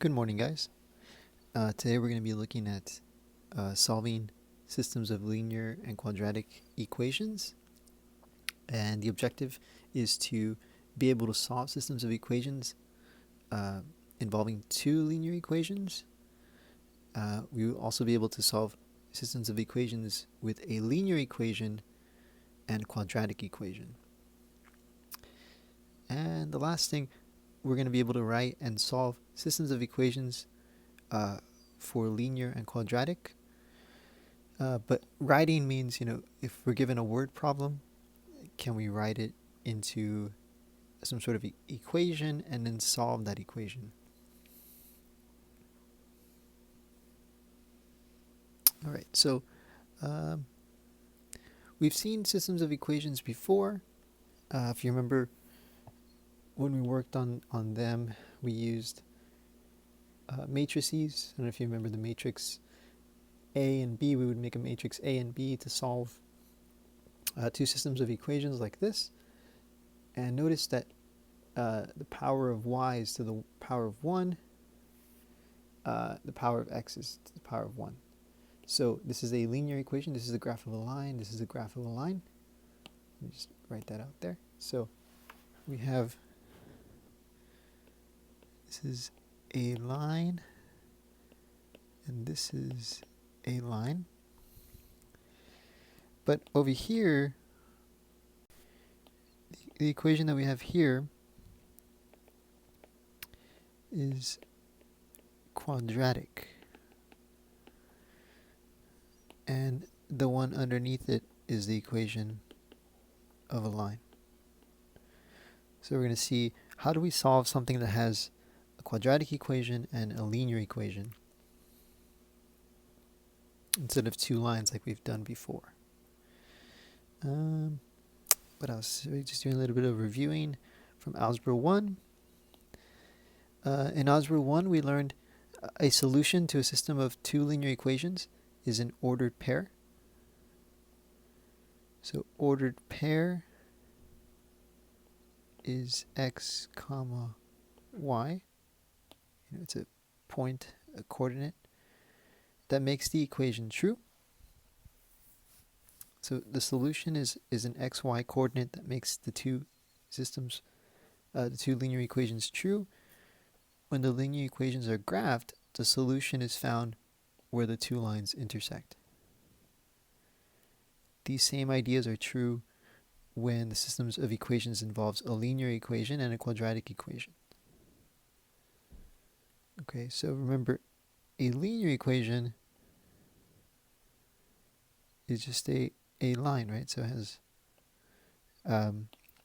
Good morning, guys. Today we're going to be looking at solving systems of linear and quadratic equations. And the objective is to be able to solve systems of equations involving two linear equations. We will also be able to solve systems of equations with a linear equation and quadratic equation. And the last thing, we're going to be able to write and solve systems of equations for linear and quadratic. But writing means, if we're given a word problem, can we write it into some sort of equation and then solve that equation? All right, so we've seen systems of equations before. If you remember, when we worked on them, we used matrices. I don't know if you remember the matrix A and B. We would make a matrix A and B to solve two systems of equations like this. And notice that the power of y is to the power of 1. The power of x is to the power of 1. So this is a linear equation. This is the graph of a line. This is the graph of a line. Let me just write that out there. So we have, this is a line, and this is a line. But over here, the equation that we have here is quadratic. And the one underneath it is the equation of a line. So we're going to see, how do we solve something that has a quadratic equation and a linear equation instead of two lines like we've done before? What else? So we're just doing a little bit of reviewing from Algebra 1. In Algebra 1, we learned a solution to a system of two linear equations is an ordered pair. So ordered pair is x comma y. It's a point, a coordinate that makes the equation true. So the solution is an xy coordinate that makes the two systems, the two linear equations true. When the linear equations are graphed, the solution is found where the two lines intersect. These same ideas are true when the systems of equations involves a linear equation and a quadratic equation. Okay, so remember, a linear equation is just a line, right? So it has,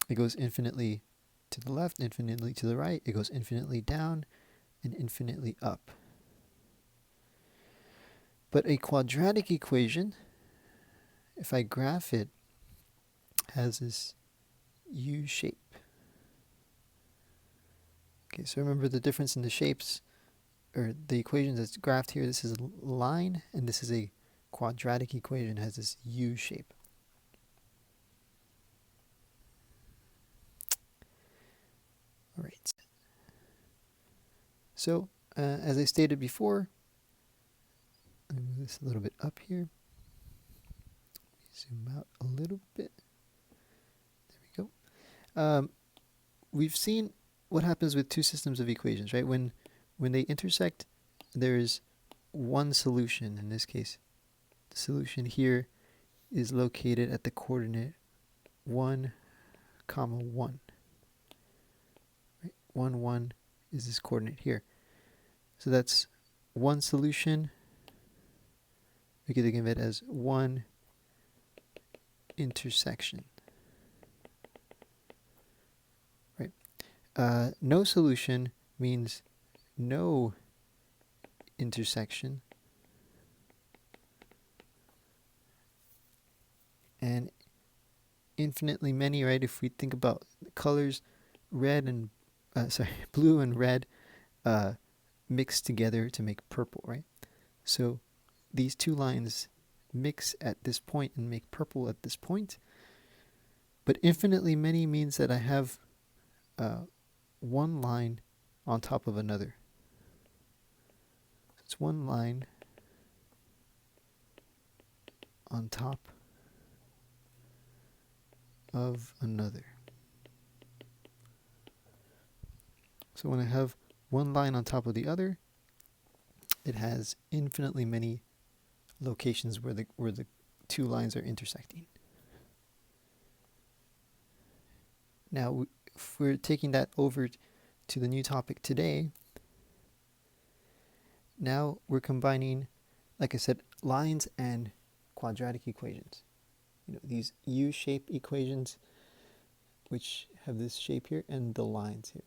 it goes infinitely to the left, infinitely to the right, it goes infinitely down, and infinitely up. But a quadratic equation, if I graph it, has this U shape. Okay, so remember the difference in the shapes, or the equation that's graphed here. This is a line, and this is a quadratic equation, has this U shape. All right. So, as I stated before, let me move this a little bit up here. Zoom out a little bit. There we go. We've seen what happens with two systems of equations, right? When they intersect, there's one solution. In this case, the solution here is located at the coordinate 1, 1. Right? 1, 1 is this coordinate here. So that's one solution. We could think of it as one intersection. Right? No solution means no intersection. And infinitely many, right? If we think about the colors, blue and red mixed together to make purple, right? So these two lines mix at this point and make purple at this point. But infinitely many means that I have one line on top of another. It's one line on top of another. So when I have one line on top of the other, it has infinitely many locations where the two lines are intersecting. Now, if we're taking that over to the new topic today, now we're combining, like I said, lines and quadratic equations. These U-shaped equations, which have this shape here, and the lines here.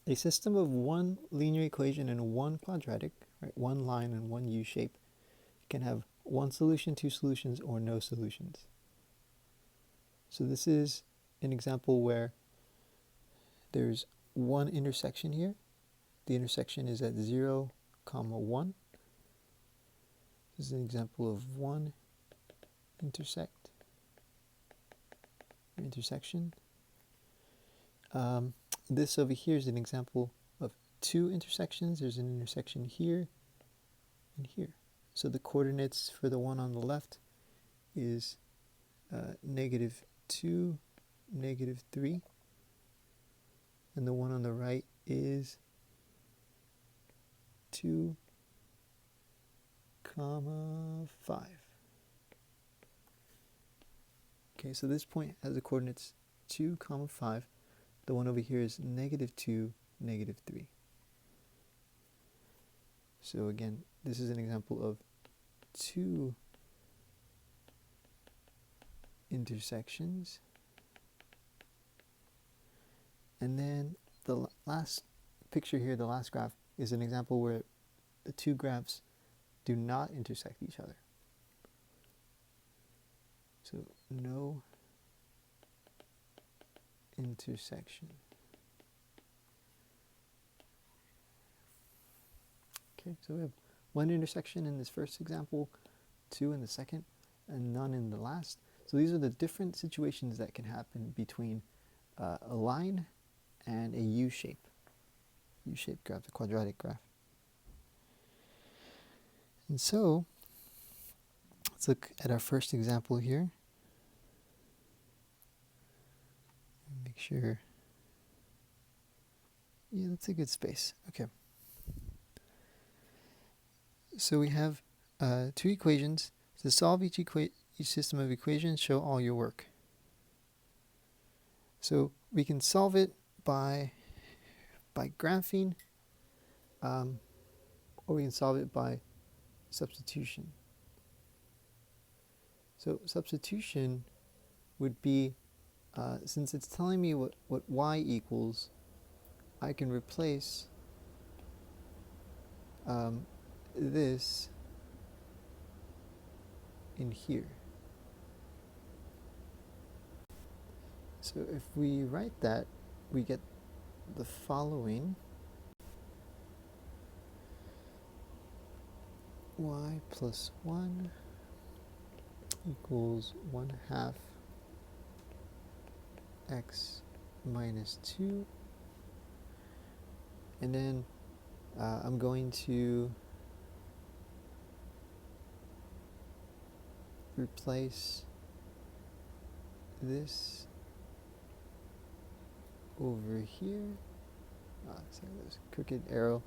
A system of one linear equation and one quadratic, right, one line and one U-shape, can have one solution, two solutions, or no solutions. So this is an example where there's one intersection here. The intersection is at 0, 1. This is an example of one intersection. This over here is an example of two intersections. There's an intersection here and here. So the coordinates for the one on the left is -2, -3. And the one on the right is 2, 5. Okay, so this point has the coordinates 2, 5. The one over here is -2, -3. So again, this is an example of two intersections. And then the last picture here, the last graph, is an example where the two graphs do not intersect each other. So no intersection. Okay, so we have one intersection in this first example, two in the second, and none in the last. So these are the different situations that can happen between a line and a U-shape graph, a quadratic graph. And so let's look at our first example here. Make sure, yeah, that's a good space. Okay. So we have two equations. To solve each system of equations, show all your work. So we can solve it by graphing, or we can solve it by substitution. So substitution would be, since it's telling me what y equals, I can replace this in here. So if we write that, we get the following: y plus 1 equals 1/2 x minus 2. And then I'm going to replace this over here. Sorry, there's a crooked arrow.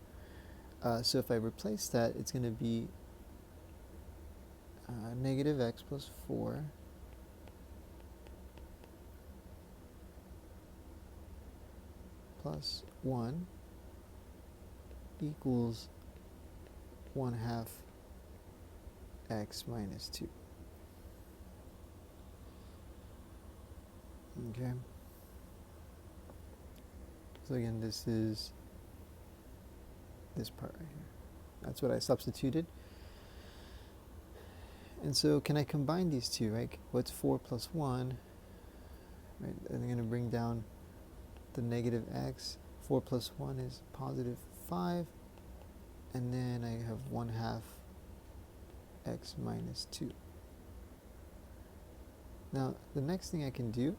So if I replace that, it's going to be negative x plus 4 plus 1 equals 1/2 x minus 2. Okay. So again, this is this part right here. That's what I substituted. And so can I combine these two, right? What's 4 plus 1? Right, I'm going to bring down the negative x. 4 plus 1 is positive 5. And then I have 1/2 x minus 2. Now, the next thing I can do,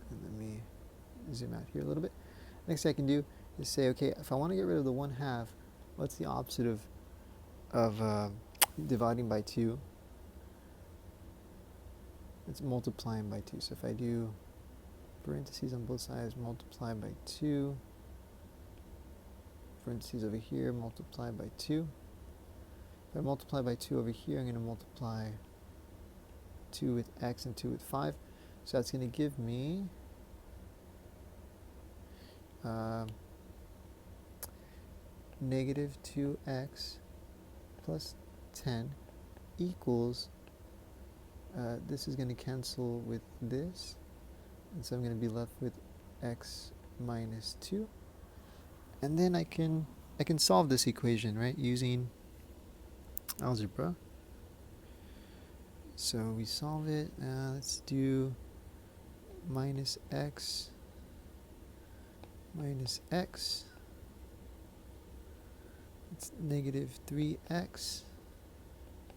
and let me zoom out here a little bit. Next thing I can do is say, okay, if I want to get rid of the 1/2, what's the opposite of dividing by 2? It's multiplying by 2. So if I do parentheses on both sides, multiply by 2, parentheses over here, multiply by 2. If I multiply by 2 over here, I'm going to multiply 2 with x and 2 with 5. So that's going to give me negative 2x plus 10 equals, this is going to cancel with this, and so I'm going to be left with x minus 2. And then I can solve this equation, right, using algebra. So we solve it. Let's do minus x minus x. It's negative 3x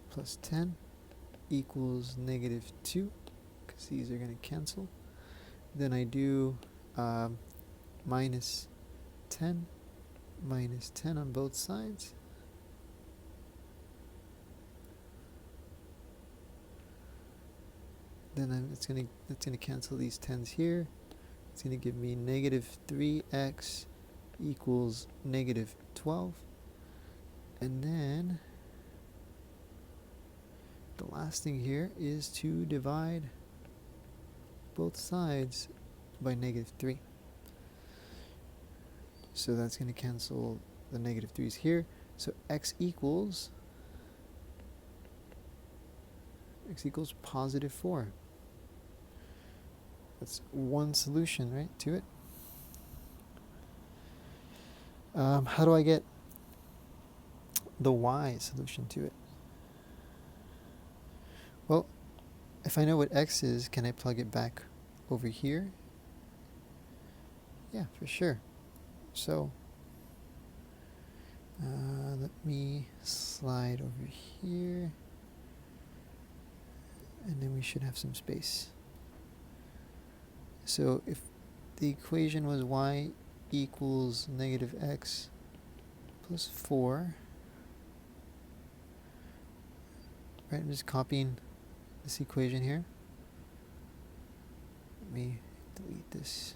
plus 10 equals negative 2, because these are going to cancel. Then I do minus 10 on both sides. Then it's gonna cancel these 10s here. It's gonna give me negative 3x equals negative 12. And then the last thing here is to divide both sides by negative 3. So that's going to cancel the negative 3's here. So x equals positive 4. That's one solution, right, to it. How do I get the y solution to it? Well, if I know what x is, can I plug it back over here? Yeah, for sure. So let me slide over here, and then we should have some space. So if the equation was y equals negative x plus 4, right, I'm just copying this equation here. Let me delete this.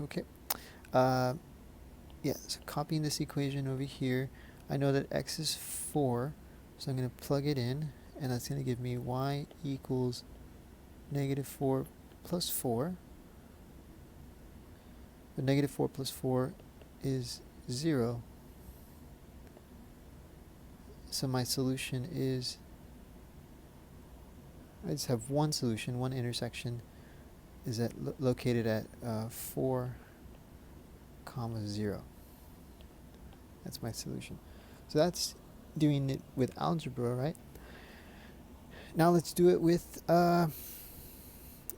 Okay. Yeah, so copying this equation over here, I know that x is 4, so I'm going to plug it in, and that's going to give me y equals negative 4 plus 4. But negative 4 plus 4 is 0. So my solution is, I just have one solution, one intersection, is located at 4, 0. That's my solution. So that's doing it with algebra, right? Now let's do it with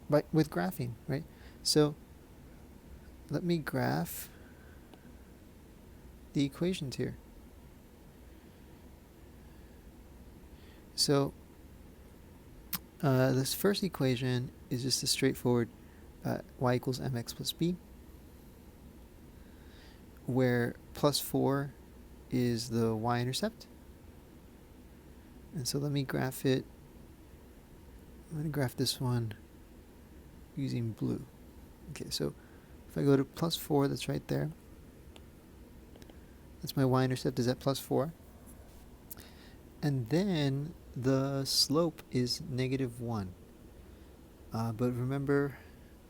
graphing, right? So let me graph the equations here. So this first equation is just a straightforward y equals mx plus b, where plus 4 is the y-intercept. And so let me graph it. I'm going to graph this one using blue. Okay, so if I go to plus 4, that's right there. That's my y-intercept is at plus 4. And then the slope is negative 1. But remember,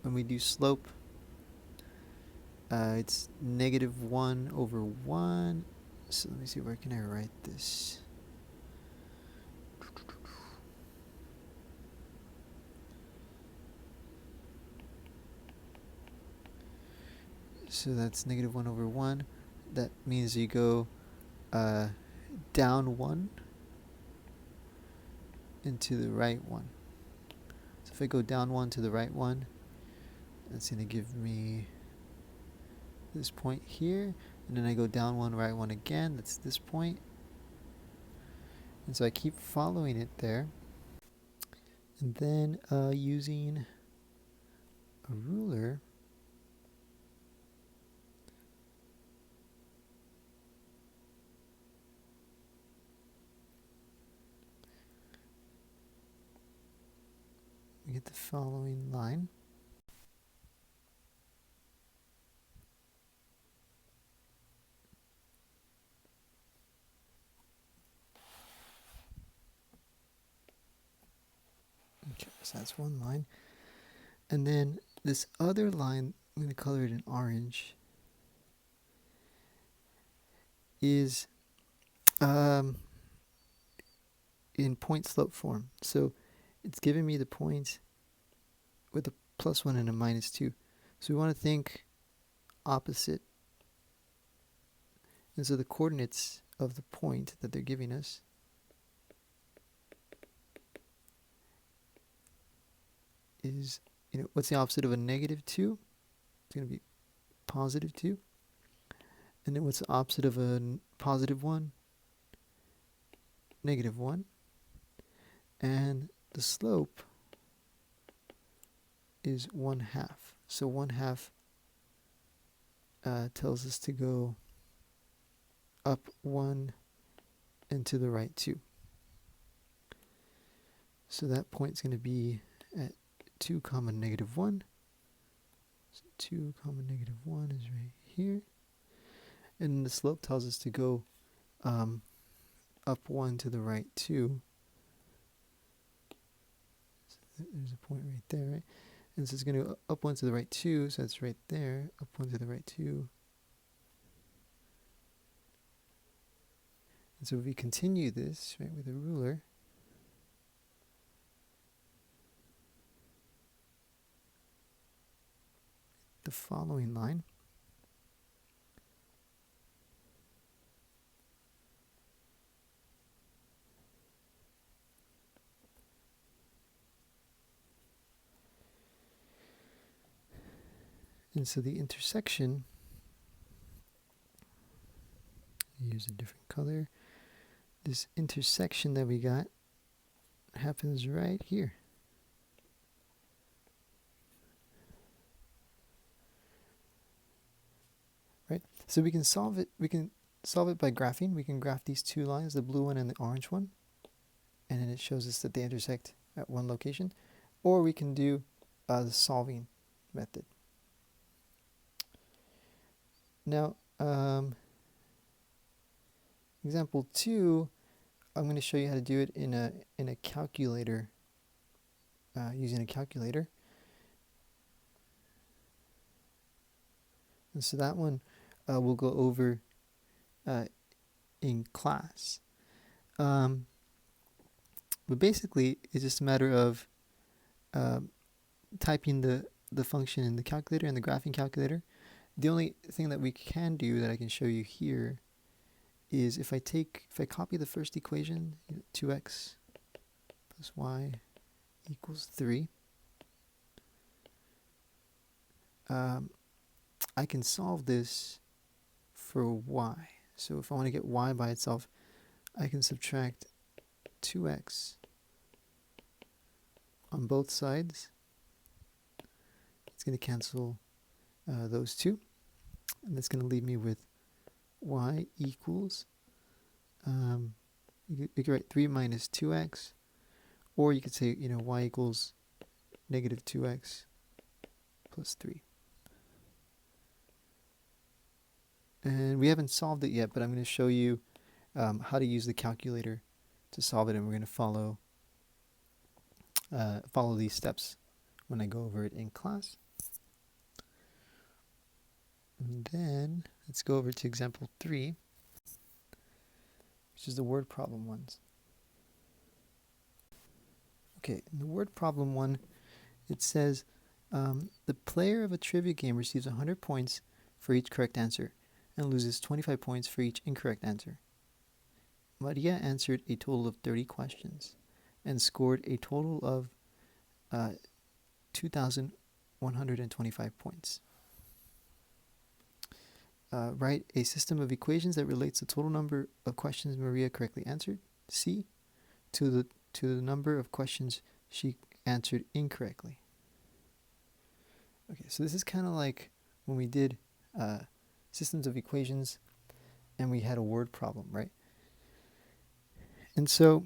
when we do slope, it's negative 1 over 1. So let me see, where can I write this? So that's negative 1 over 1. That means you go down 1 and to the right 1. So if I go down 1 to the right 1, that's going to give me this point here. And then I go down 1, right 1 again. That's this point. And so I keep following it there. And then using a ruler, we get the following line. Okay, so that's one line. And then this other line, I'm going to color it in orange, is in point slope form. So it's giving me the points with a +1 and a -2. So we want to think opposite. And so the coordinates of the point that they're giving us is, what's the opposite of a -2? It's going to be +2. And then what's the opposite of a +1? -1. And the slope is 1/2. So 1/2 tells us to go up 1 and to the right 2. So that point's going to be at 2, -1. So 2, -1 is right here. And the slope tells us to go up 1 to the right 2. So there's a point right there, right? And so it's going to go up 1 to the right 2, so that's right there, up 1 to the right 2. And so if we continue this, right, with a ruler, the following line. And so the intersection, use a different color. This intersection that we got happens right here. Right? So we can solve it by graphing. We can graph these two lines, the blue one and the orange one, and then it shows us that they intersect at one location. Or we can do the solving method. Now, example 2, I'm going to show you how to do it in a calculator, using a calculator. And so that one we'll go over in class. But basically, it's just a matter of typing the function in the calculator and the graphing calculator. The only thing that we can do that I can show you here is if I copy the first equation, 2x plus y equals 3, I can solve this for y. So if I want to get y by itself, I can subtract 2x on both sides. It's going to cancel those two, and that's going to leave me with y equals, you could write 3 minus 2x, or you could say, y equals -2x plus 3. And we haven't solved it yet, but I'm going to show you how to use the calculator to solve it, and we're going to follow these steps when I go over it in class. And then let's go over to example 3, which is the word problem ones. Okay, in the word problem one, it says the player of a trivia game receives 100 points for each correct answer and loses 25 points for each incorrect answer. Maria answered a total of 30 questions and scored a total of 2,125 points. Write a system of equations that relates the total number of questions Maria correctly answered, C, to the number of questions she answered incorrectly. Okay, so this is kind of like when we did systems of equations and we had a word problem, right? And so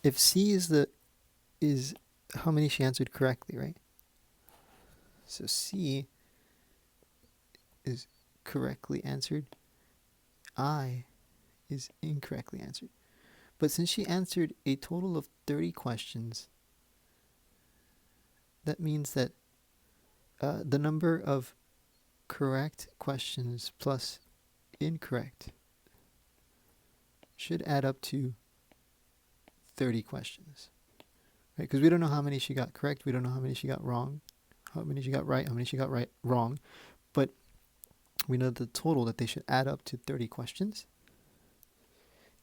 if C is how many she answered correctly, right? So C is correctly answered. I is incorrectly answered. But since she answered a total of 30 questions, that means that the number of correct questions plus incorrect should add up to 30 questions. Right? Because we don't know how many she got correct, we don't know how many she got wrong, how many she got right, how many she got wrong, but we know the total that they should add up to 30 questions.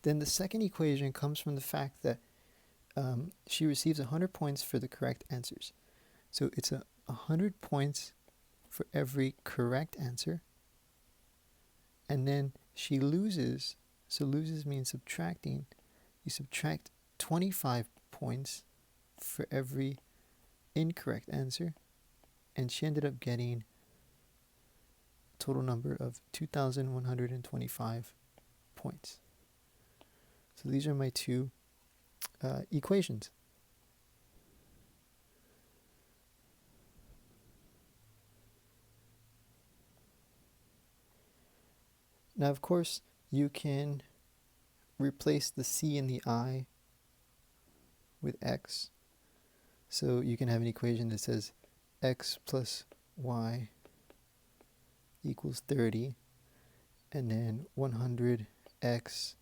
Then the second equation comes from the fact that she receives 100 points for the correct answers. So it's 100 points for every correct answer. And then she loses, so loses means subtracting. You subtract 25 points for every incorrect answer. And she ended up getting a total number of 2,125 points. So these are my two equations. Now, of course, you can replace the C and the I with X. So you can have an equation that says X plus Y equals 30, and then 100X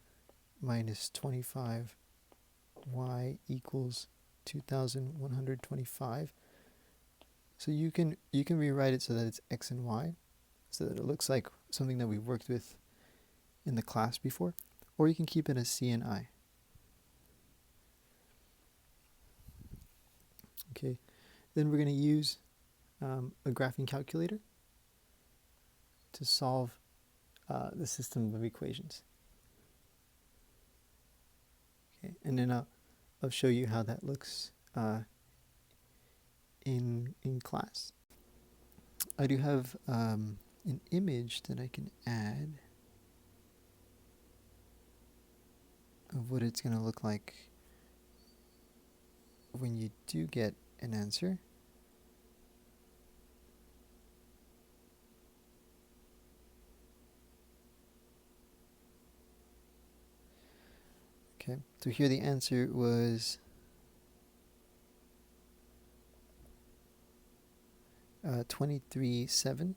minus 25 y equals 2,125. So you can rewrite it so that it's x and y, so that it looks like something that we've worked with in the class before, or you can keep it as c and I. Okay, then we're going to use a graphing calculator to solve the system of equations. Okay, and then I'll show you how that looks in class. I do have an image that I can add of what it's going to look like when you do get an answer. Okay, so here the answer was 23.7.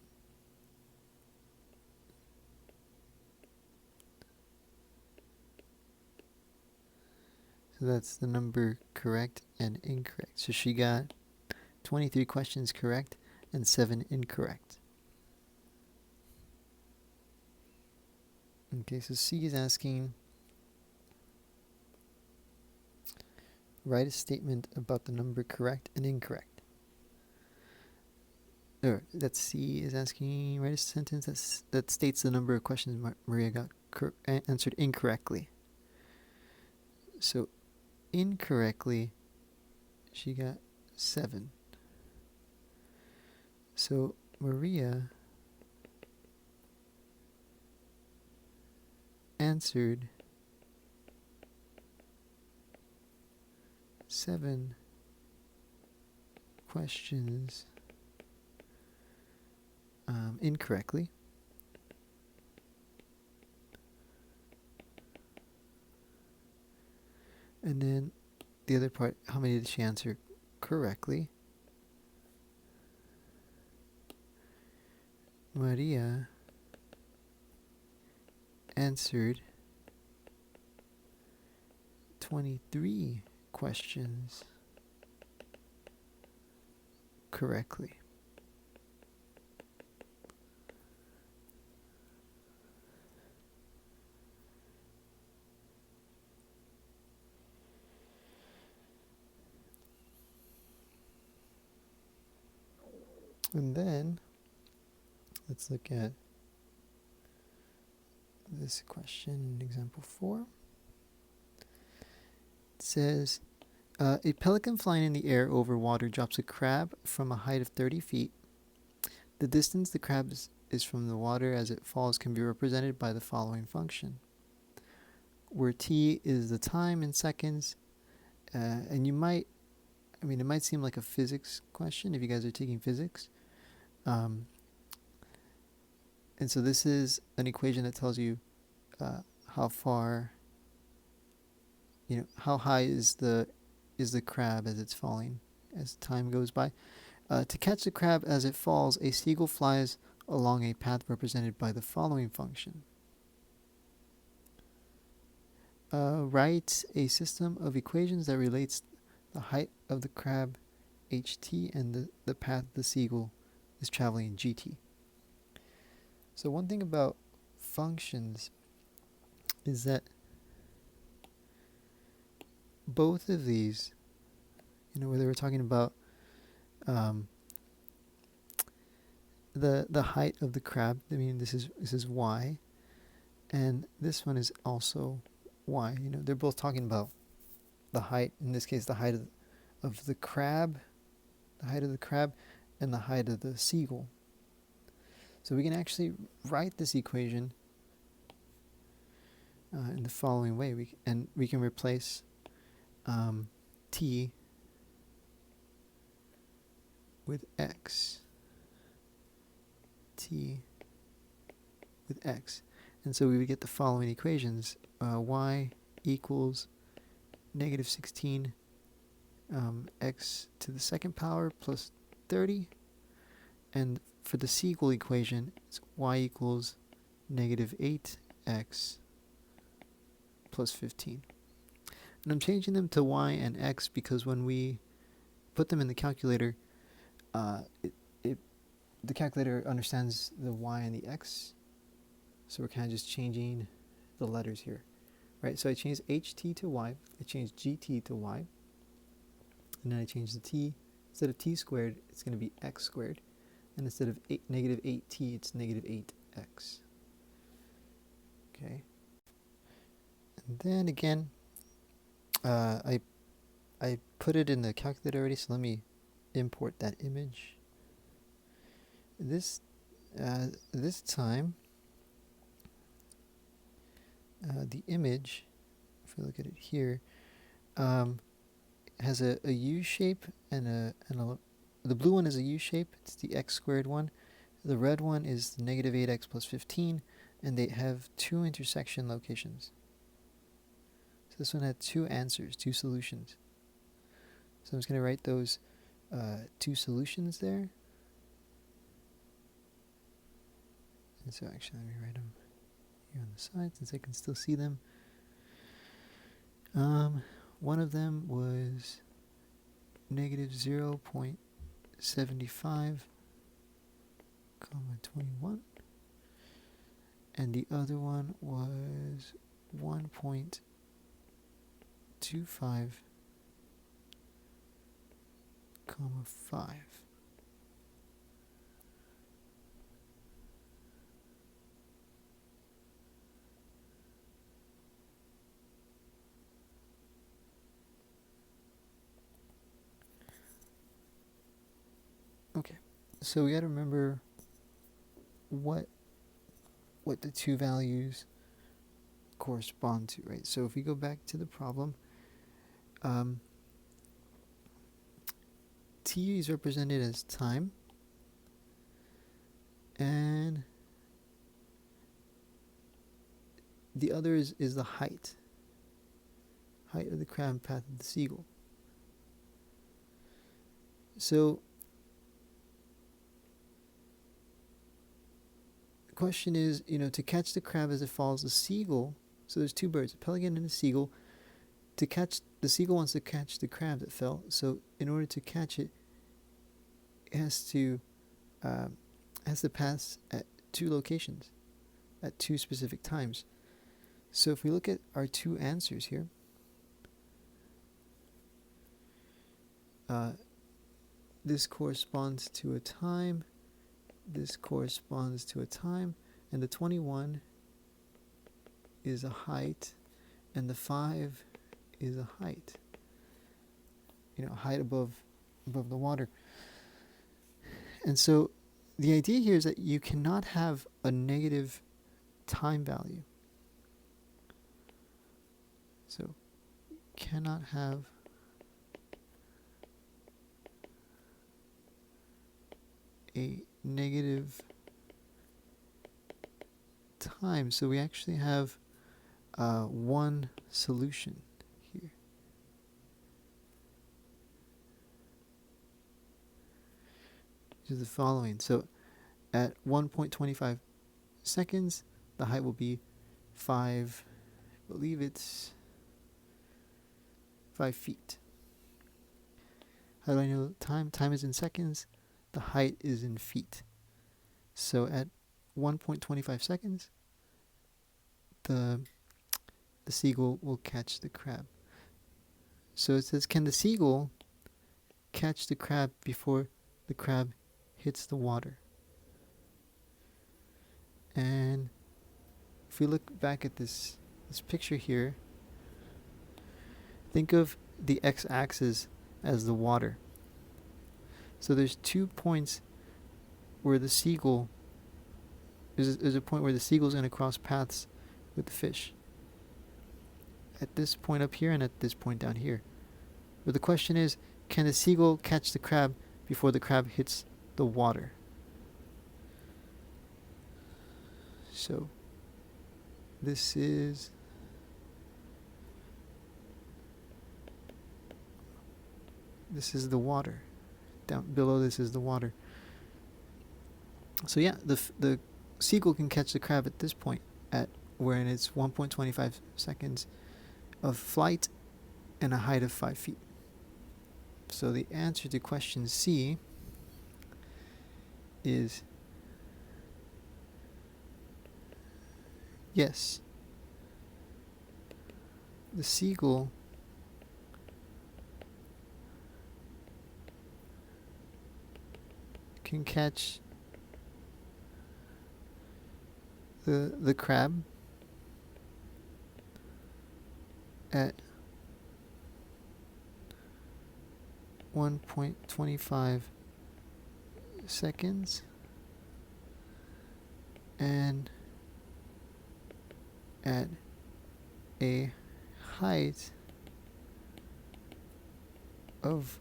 So that's the number correct and incorrect. So she got 23 questions correct and 7 incorrect. Okay, so C is asking, write a statement about the number correct and incorrect. Or that C is asking, write a sentence that states the number of questions Maria got answered incorrectly. So incorrectly, she got 7. So Maria answered 7 questions incorrectly. And then the other part, how many did she answer correctly? Maria answered 23 questions correctly. And then let's look at this question in example 4. It says A pelican flying in the air over water drops a crab from a height of 30 feet. The distance the crab is from the water as it falls can be represented by the following function, where t is the time in seconds, and it might seem like a physics question if you guys are taking physics. And so this is an equation that tells you how far, how high is the crab as it's falling as time goes by. To catch the crab as it falls, a seagull flies along a path represented by the following function. Write a system of equations that relates the height of the crab, ht, and the path the seagull is traveling, gt. So one thing about functions is that both of these, whether we're talking about the height of the crab, this is y, and this one is also y. They're both talking about the height. In this case, the height of the crab, and the height of the seagull. So we can actually write this equation in the following way. We can replace t with x. And so we would get the following equations. Y equals negative 16 x to the second power plus 30. And for the seagull equation, it's y equals negative 8x plus 15. And I'm changing them to y and x because when we put them in the calculator, the calculator understands the y and the x. So we're kind of just changing the letters here. Right, so I changed ht to y, I changed gt to y, and then I changed the t. Instead of t squared, it's going to be x squared. And instead of negative 8t, it's negative 8x. Okay. And then again, I put it in the calculator already, so let me import that image. This time, the image, if we look at it here, has a U shape and the blue one is a U shape. It's the x squared one. The red one is the negative 8x plus 15, and they have two intersection locations. So this one had two answers, two solutions. So I'm just going to write those two solutions there. And so actually, let me write them here on the side since I can still see them. One of them was negative 0.75, 21, and the other one was 1.25, 5. Okay, so we got to remember what the two values correspond to, right? So if we go back to the problem, t is represented as time, and the other is the height of the crab, path of the seagull. So the question is, to catch the crab as it falls, the seagull, so there's two birds, a pelican and a seagull. To catch, the seagull wants to catch the crab that fell, so in order to catch it, it has to pass at two locations, at two specific times. So if we look at our two answers here, this corresponds to a time, this corresponds to a time, and the 21 is a height, and the 5 is a height. height above the water. And so the idea here is that you cannot have a negative time value. So cannot have a negative time. So we actually have one solution here. Which is the following. So at 1.25 seconds, the height will be 5, I believe it's 5 feet. How do I know time? Time is in seconds. The height is in feet. So at 1.25 seconds, the seagull will catch the crab. So it says, can the seagull catch the crab before the crab hits the water? And if we look back at this picture here, think of the x-axis as the water. So there's 2 points where the seagull, there's a point where the seagull is going to cross paths with the fish. At this point up here and at this point down here. But the question is, can the seagull catch the crab before the crab hits the water? So this is the water. Down below this is the water. So yeah, the seagull can catch the crab at this point, at where it's 1.25 seconds of flight and a height of 5 feet. So the answer to question C is yes. The seagull can catch the crab at 1.25 seconds and at a height of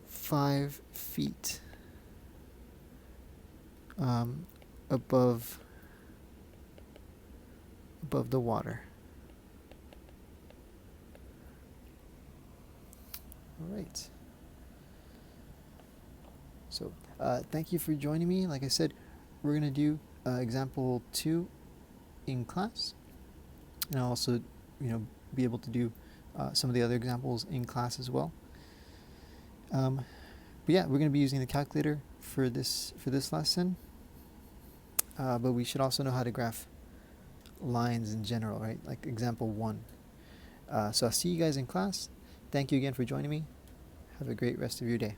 5 feet above the water. All right. So thank you for joining me. Like I said, we're going to do example 2 in class, and I'll also be able to do some of the other examples in class as well. But yeah, we're going to be using the calculator for this lesson, but we should also know how to graph lines in general, right? Like example 1. So I'll see you guys in class. Thank you again for joining me. Have a great rest of your day.